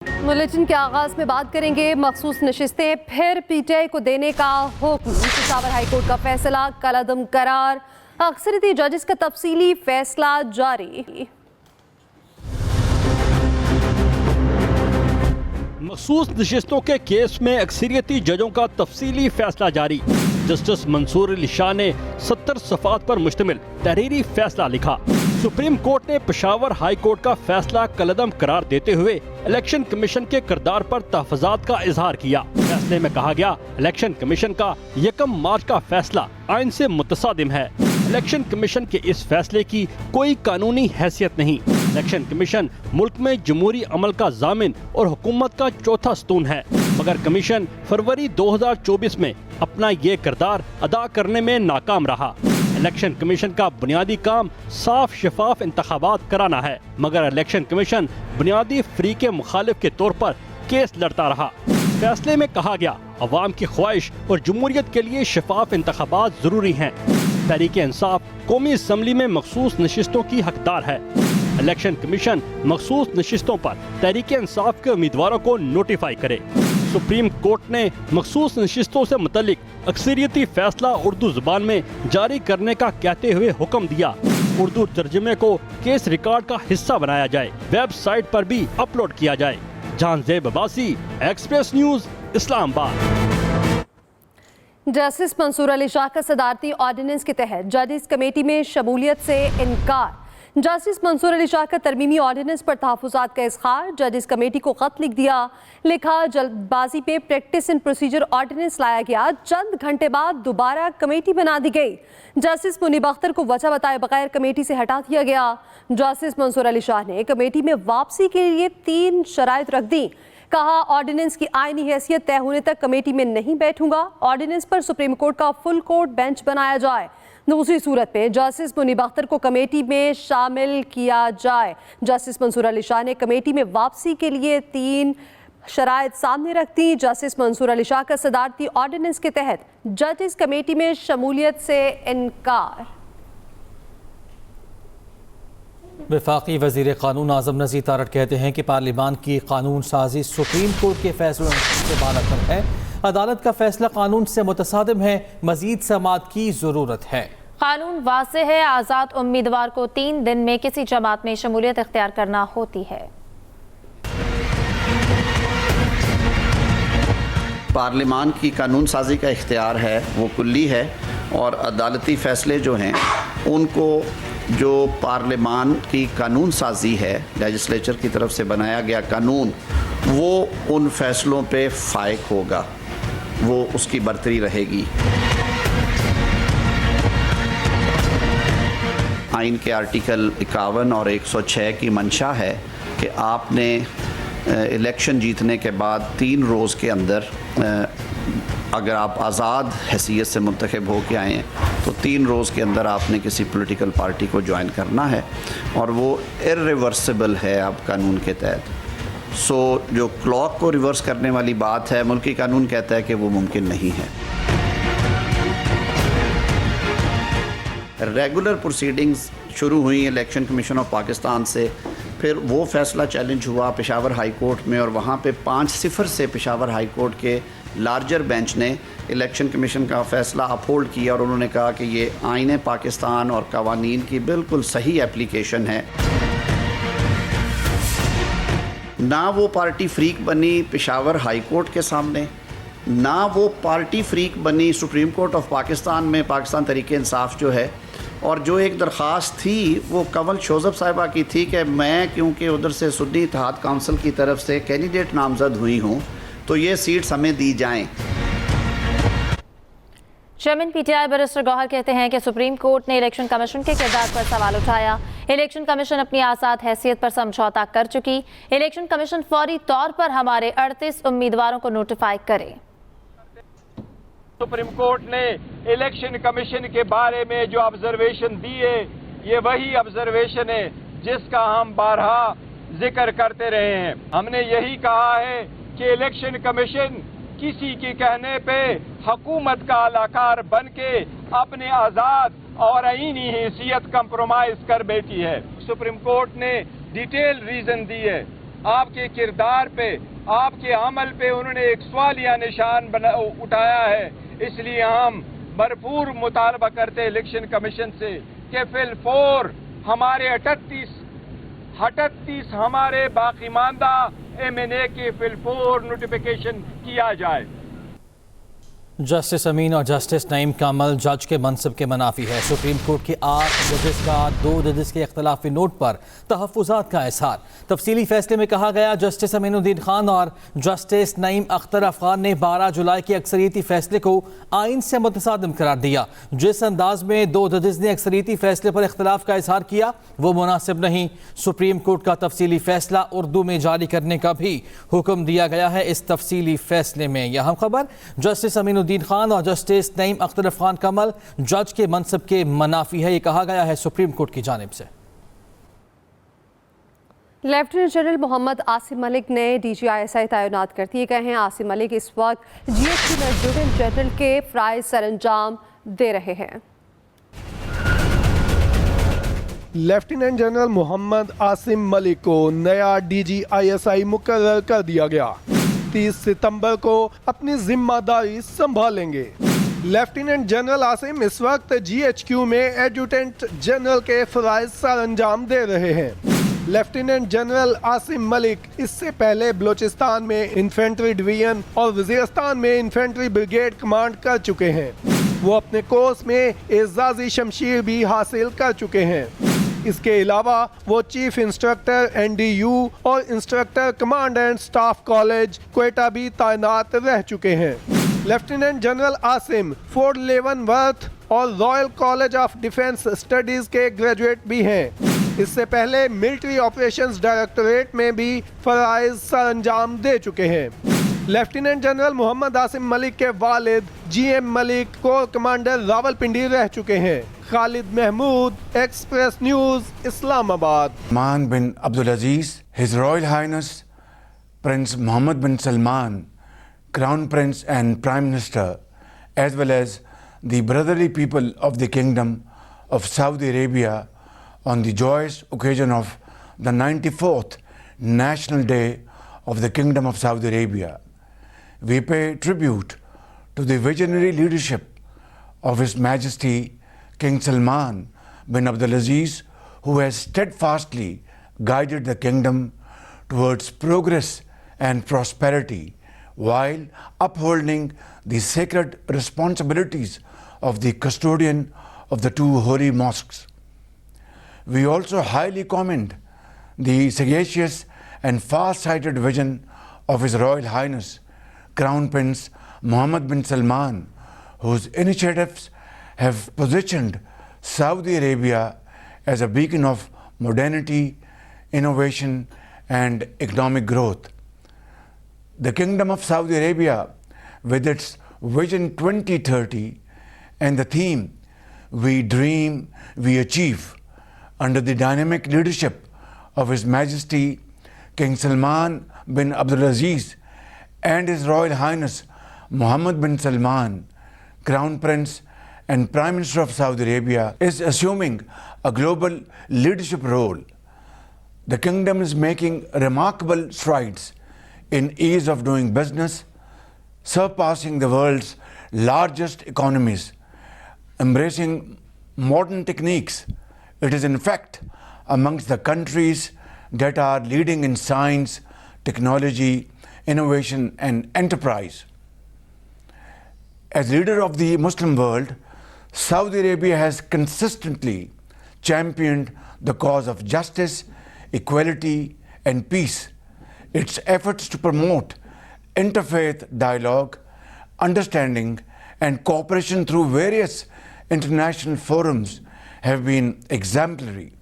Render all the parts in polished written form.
Bulletin के आगाज में बात करेंगे मखसूस नशिस्तें फिर पीटीआई को देने का हुक्म। पेशावर हाईकोर्ट का फैसला कलअदम करार, अक्सरियती जजेस का तफसीली फैसला जारी। मखसूस नशिस्तों के केस में अक्सरियती जजों का तफसीली फैसला जारी। जस्टिस मंसूर अली शाह ने 70 सफ़ात पर मुश्तमिल तहरीरी फैसला लिखा। सुप्रीम कोर्ट ने पेशावर हाई कोर्ट का फैसला कलअदम करार देते हुए इलेक्शन कमीशन के किरदार पर तहफ़्फ़ुज़ात का इजहार किया। फैसले में कहा गया, इलेक्शन कमीशन का 1 मार्च का फैसला आइन से मुतसादिम है। इलेक्शन कमीशन के इस फैसले की कोई कानूनी हैसियत नहीं। इलेक्शन कमीशन मुल्क में जमहूरी अमल का जामिन और हुकूमत का चौथा स्तून है, मगर कमीशन फरवरी 2024 में अपना ये किरदार अदा करने में नाकाम रहा। इलेक्शन कमीशन का बुनियादी काम साफ शफाफ इंतखाबात कराना है, मगर इलेक्शन कमीशन बुनियादी फ्री के मुखालिफ के तौर पर केस लड़ता रहा। फैसले में कहा गया, अवाम की ख्वाहिश और जमहूरियत के लिए शफाफ इंतखाबात जरूरी हैं। तहरीक-ए-इंसाफ कौमी असम्बली में मखसूस नशिस्तों की हकदार है। इलेक्शन कमीशन मखसूस नशिस्तों पर तहरीक-ए-इंसाफ के उम्मीदवारों को नोटिफाई करे। सुप्रीम कोर्ट ने मखसूस नशिस्तों से मुतल्लिक अक्सरियती फैसला उर्दू जुबान में जारी करने का कहते हुए हुक्म दिया। उर्दू तर्जुमे को केस रिकॉर्ड का हिस्सा बनाया जाए, वेबसाइट पर भी अपलोड किया जाए। Jahanzeb Abbasi, Express News, Islamabad. Justice Mansoor Ali Shah का सदारती ऑर्डिनेंस के तहत जजेस कमेटी में शमूलियत से इनकार। जस्टिस मंसूर अली शाह का तरमीमी ऑर्डिनेंस पर तहफ़्फ़ुज़ात का इज़हार। जजेस कमेटी को खत लिख दिया, लिखा जल्दबाजी पे प्रैक्टिस एंड प्रोसीजर ऑर्डिनेंस लाया गया। चंद घंटे बाद दोबारा कमेटी बना दी गई। जस्टिस मुनीब अख्तर को वजह बताए बगैर कमेटी से हटा दिया गया। जस्टिस मंसूर अली शाह ने कमेटी में वापसी के लिए 3 शराइत रख दी। कहा, ऑर्डिनेंस की आईनी हैसियत तय होने तक कमेटी में नहीं बैठूंगा। ऑर्डिनेंस पर सुप्रीम कोर्ट का फुल कोर्ट बेंच बनाया जाए। दूसरी सूरत में जस्टिस मुनीब अख्तर को कमेटी में शामिल किया जाए। जस्टिस मंसूर अली शाह ने कमेटी में वापसी के लिए 3 शराइत सामने रख दी। जस्टिस मंसूर अली शाह का सदारती ऑर्डिनेंस के तहत जजेस कमेटी में शमूलियत से इनकार। वफाकी वज़ीर क़ानून आज़म नज़ीर तारड़ कहते हैं कि पार्लिमान की कानून साजी सुप्रीम कोर्ट के फैसलों से बालातर है। अदालत का फैसला कानून से मुतसादिम है। मज़ीद समाअत की ज़रूरत है। कानून वाज़ेह है, आज़ाद उम्मीदवार को 3 दिन में किसी जमात में शमूलियत इख्तियार करना होती है। पार्लिमान की कानून साजी का इख्तियार है, वो कुल्ली है, और अदालती फ़ैसले जो हैं उनको जो पार्लिमान की कानून साजी है, लेजिस्लेचर की तरफ से बनाया गया कानून, वो उन फैसलों पे फायक होगा, वो उसकी बरतरी रहेगी। आइन के आर्टिकल 51 और 106 की मंशा है कि आपने इलेक्शन जीतने के बाद 3 रोज़ के अंदर अगर आप आज़ाद हैसियत से मुंतखब हो के आए हैं तो 3 रोज़ के अंदर आपने किसी पॉलिटिकल पार्टी को ज्वाइन करना है, और वो इर्रिवर्सिबल है अब कानून के तहत। सो जो क्लॉक को रिवर्स करने वाली बात है, मुल्की कानून कहता है कि वो मुमकिन नहीं है। रेगुलर प्रोसीडिंग्स शुरू हुई इलेक्शन कमीशन ऑफ पाकिस्तान से, फिर वो फ़ैसला चैलेंज हुआ पेशावर हाई कोर्ट में, और वहाँ पे 5-0 से पेशावर हाई कोर्ट के लार्जर बेंच ने इलेक्शन कमीशन का फ़ैसला अपहोल्ड किया, और उन्होंने कहा कि ये आईन पाकिस्तान और कवानीन की बिल्कुल सही एप्लीकेशन है। ना वो पार्टी फ्रीक बनी पेशावर हाई कोर्ट के सामने, ना वो पार्टी फ्रीक बनी सुप्रीम कोर्ट ऑफ पाकिस्तान में पाकिस्तान तहरीक-ए-इंसाफ जो है, और जो एक दरख्वास्त थी वो कंवल शोज़ब साहिबा की थी कि मैं क्योंकि उधर से सुन्नी इत्तेहाद काउंसिल की तरफ से कैंडिडेट नामज़द हुई हूँ तो ये सीट्स हमें दी जाएं। चेयरमैन पीटीआई बैरिस्टर गौहर कहते हैं कि सुप्रीम कोर्ट ने इलेक्शन कमीशन के किरदार पर सवाल उठाया। इलेक्शन कमीशन अपनी आज़ाद हैसियत पर समझौता कर चुकी। इलेक्शन कमीशन फौरी तौर पर हमारे 38 उम्मीदवारों को नोटिफाई करे। सुप्रीम कोर्ट ने इलेक्शन कमीशन के बारे में जो ऑब्जर्वेशन दी है, ये वही ऑब्जर्वेशन है जिसका हम बारहा जिक्र करते रहे हैं। हमने यही कहा है कि इलेक्शन कमीशन किसी के कहने पे हुकूमत का अलाकार बन के अपने आज़ाद और आईनी हैसियत कंप्रोमाइज कर बैठी है। सुप्रीम कोर्ट ने डिटेल रीजन दी है آپ کے کردار پہ، آپ کے عمل پہ انہوں نے ایک سوالیہ نشان اٹھایا ہے. اس لیے ہم بھرپور مطالبہ کرتے الیکشن کمیشن سے کہ فی الفور ہمارے 38 ہمارے باقی ماندہ M&A کے فی الفور نوٹیفیکیشن کیا جائے. جسٹس امین اور جسٹس نعیم کا عمل جج کے منصب کے منافی ہے. سپریم کورٹ کے 8 ججز کا 2 ججز کے اختلافی نوٹ پر تحفظات کا اظہار. تفصیلی فیصلے میں کہا گیا جسٹس امین الدین خان اور جسٹس نعیم اختر افغان نے 12 جولائی کے اکثریتی فیصلے کو آئین سے متصادم قرار دیا. جس انداز میں 2 ججز نے اکثریتی فیصلے پر اختلاف کا اظہار کیا وہ مناسب نہیں. سپریم کورٹ کا تفصیلی فیصلہ اردو میں جاری کرنے کا بھی حکم دیا گیا ہے. اس تفصیلی فیصلے میں یہاں خبر جسٹس امین الدین خان اور جسٹس نعیم اختر افغان کا عمل جج کے منصب کے منافی ہے. یہ کہا گیا ہے سپریم کورٹ کی جانب سے. لیفٹیننٹ جنرل محمد عاصم ملک نے DGISI تعینات کر دیے گئے ہیں. عاصم ملک اس وقت GHQ میں ایڈجوٹنٹ جنرل کے فرائض سر انجام دے رہے ہیں. لیفٹیننٹ جنرل محمد عاصم ملک کو نیا DGISI مقرر کر دیا گیا. 30 ستمبر کو اپنی ذمہ داری سنبھالیں گے. لیفٹیننٹ جنرل عاصم اس وقت GHQ میں ایڈجوٹنٹ جنرل کے فرائض سر انجام دے رہے ہیں. لیفٹیننٹ جنرل عاصم ملک اس سے پہلے بلوچستان میں انفینٹری ڈویژن اور وزیرستان میں انفینٹری بریگیڈ کمانڈ کر چکے ہیں. وہ اپنے کورس میں اعزازی شمشیر بھی حاصل کر چکے ہیں. اس کے علاوہ وہ چیف انسٹرکٹر NDU اور instructor command and staff college Quetta بھی تعینات رہ چکے ہیں. لیفٹیننٹ جنرل عاصم فورٹ لیونورتھ اور Royal college of defence studies کے گریجویٹ بھی ہیں. اس سے پہلے ملٹری آپریشنز ڈائریکٹوریٹ میں بھی فرائض سر انجام دے چکے ہیں. لیفٹیننٹ جنرل محمد عاصم ملک کے والد GM ملک کور کمانڈر راولپنڈی رہ چکے ہیں. خالد محمود, ایکسپریس نیوز, اسلام آباد. سلمان بن Abdul Aziz, His Royal Highness Prince Mohammed bin Salman, Crown Prince and Prime Minister, as well as the brotherly people of the Kingdom of Saudi Arabia on the joyous occasion of the 94th National Day of the Kingdom of Saudi Arabia. We pay tribute to the visionary leadership of His Majesty King Salman bin Abdulaziz, who has steadfastly guided the kingdom towards progress and prosperity while upholding the sacred responsibilities of the custodian of the 2 holy mosques. We also highly commend the sagacious and far-sighted vision of His Royal Highness Crown Prince Mohammed bin Salman, whose initiatives have positioned Saudi Arabia as a beacon of modernity, innovation and economic growth. The Kingdom of Saudi Arabia, with its Vision 2030 and the theme "We Dream, We Achieve," under the dynamic leadership of His Majesty King Salman bin Abdulaziz and His Royal Highness Mohammed bin Salman, Crown Prince and Prime Minister of Saudi Arabia, is assuming a global leadership role. The kingdom is making remarkable strides in ease of doing business, surpassing the world's largest economies, embracing modern techniques. It is in fact amongst the countries that are leading in science, technology, innovation and enterprise. As leader of the Muslim world, Saudi Arabia has consistently championed the cause of justice, equality and peace. Its efforts to promote interfaith dialogue, understanding and cooperation through various international forums have been exemplary.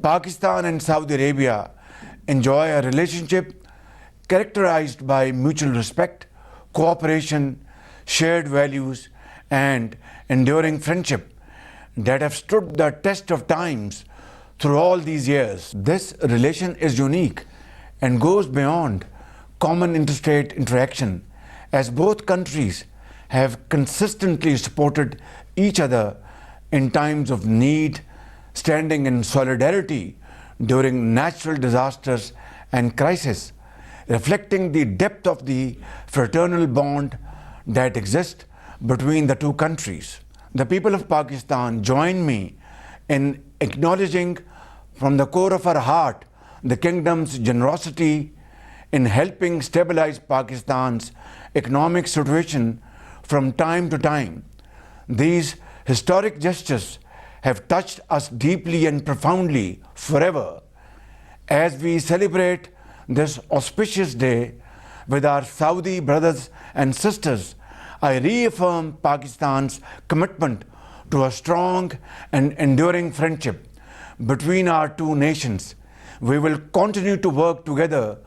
Pakistan and Saudi Arabia enjoy a relationship characterized by mutual respect, cooperation, shared values and enduring friendship that have stood the test of times through all these years. This relation is unique and goes beyond common interstate interaction, as both countries have consistently supported each other in times of need, standing in solidarity during natural disasters and crisis, reflecting the depth of the fraternal bond that exists between the two countries. The people of Pakistan join me in acknowledging from the core of our heart the kingdom's generosity in helping stabilize Pakistan's economic situation from time to time. These historic gestures have touched us deeply and profoundly forever. As we celebrate this auspicious day with our Saudi brothers and sisters, I reaffirm Pakistan's commitment to a strong and enduring friendship between our two nations. We will continue to work together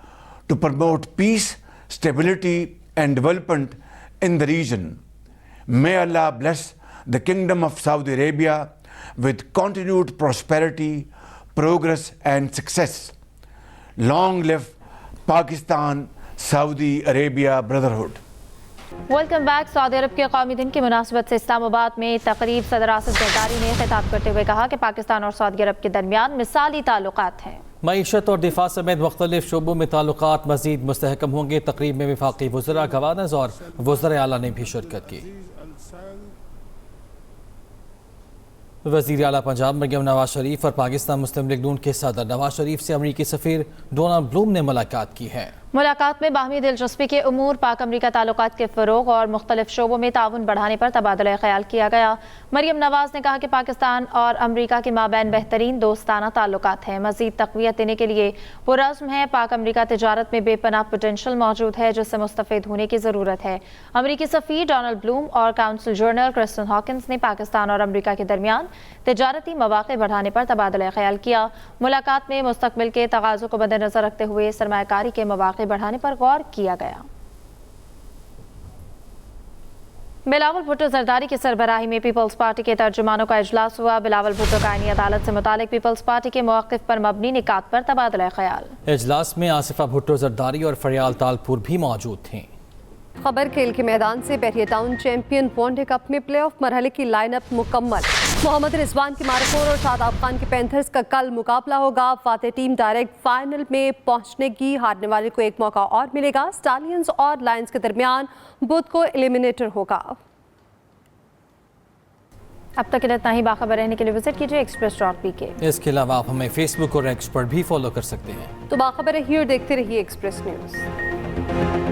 to promote peace, stability, and development in the region. May Allah bless the Kingdom of Saudi Arabia with continued prosperity, progress, and success. Long live Pakistan Saudi Arabia Brotherhood. Welcome back. सऊदी अरब के कौमी दिन की मुनासिबत से इस्लामाबाद में तकरीब सदर आसिफ जरदारी ने खिताब करते हुए कहा कि पाकिस्तान और सऊदी अरब के दरमियान मिसाली ताल्लुकात हैं। मईशत और दिफा समेत मुख्तलिफ शोबों में ताल्लुकात मज़ीद मुस्तहकम होंगे। तकरीब में वफाकी वज़रा, गवर्नर्स और वज़राए आला ने भी शिरकत की। वज़ीर आला पंजाब मरियम नवाज शरीफ और पाकिस्तान मुस्लिम लीग नून के सदर नवाज शरीफ से अमरीकी सफ़ीर डोनाल्ड ब्लूम ने मुलाकात की है। मुलाकात में बाहमी दिलचस्पी के उमूर, पाक अमरीका ताल्लुकात के फ़रोग़ और मुख्तलिफ शोबों में ताउन बढ़ाने पर तबादला ख्याल किया गया। मरियम नवाज ने कहा कि पाकिस्तान और अमरीका के माबैन बेहतरीन दोस्ताना ताल्लुकात हैं। मज़ीद तक़वियत देने के लिए पुरज़्म है। पाक अमरीका तिजारत में बेपनाह पोटेंशल मौजूद है जिससे मुस्तफ़ीद होने की ज़रूरत है। अमरीकी सफ़ीर डोनाल्ड ब्लूम और काउंसिल जनरल क्रिस्टन हॉकिंस ने पाकिस्तान और अमरीका के दरमियान तिजारती मवाक़े बढ़ाने पर तबादला ख्याल किया। मुलाकात में मुस्तक़बिल के तगाज़ों को मद्देनज़र रखते हुए सरमायाकारी के मवाक़े बढ़ाने पर गौर किया गया। बिलावल भुट्टो जरदारी की सरबराही में पीपल्स पार्टी के तर्जुमानों का इजलास हुआ। बिलावल भुट्टो का आईनी अदालत से मुतालिक पीपल्स पार्टी के मौक़िफ़ पर मबनी निकात पर तबादला ख्याल। इजलास में आसिफा भुट्टो जरदारी और फरियाल तालपुर भी मौजूद थीं। खबर खेल के मैदान से बहरिया टाउन चैंपियन वनडे कप में प्लेऑफ मरहले की लाइनअप मुकम्मल। मोहम्मद रिजवान के मारकोर और शादाब खान के पैंथर्स का कल मुकाबला होगा। फातेह टीम डायरेक्ट फाइनल में पहुंचने की, हारने वाले को एक मौका और मिलेगा। स्टालियंस और लायंस के दरमियान बुध को एलिमिनेटर होगा। अब तक इतना ही। बाखबर रहने के लिए विजिट कीजिए express.pk। इसके अलावा आप हमें फेसबुक और एक्स पर भी फॉलो कर सकते हैं। तो बाखबर रहिए और देखते रहिए एक्सप्रेस न्यूज़।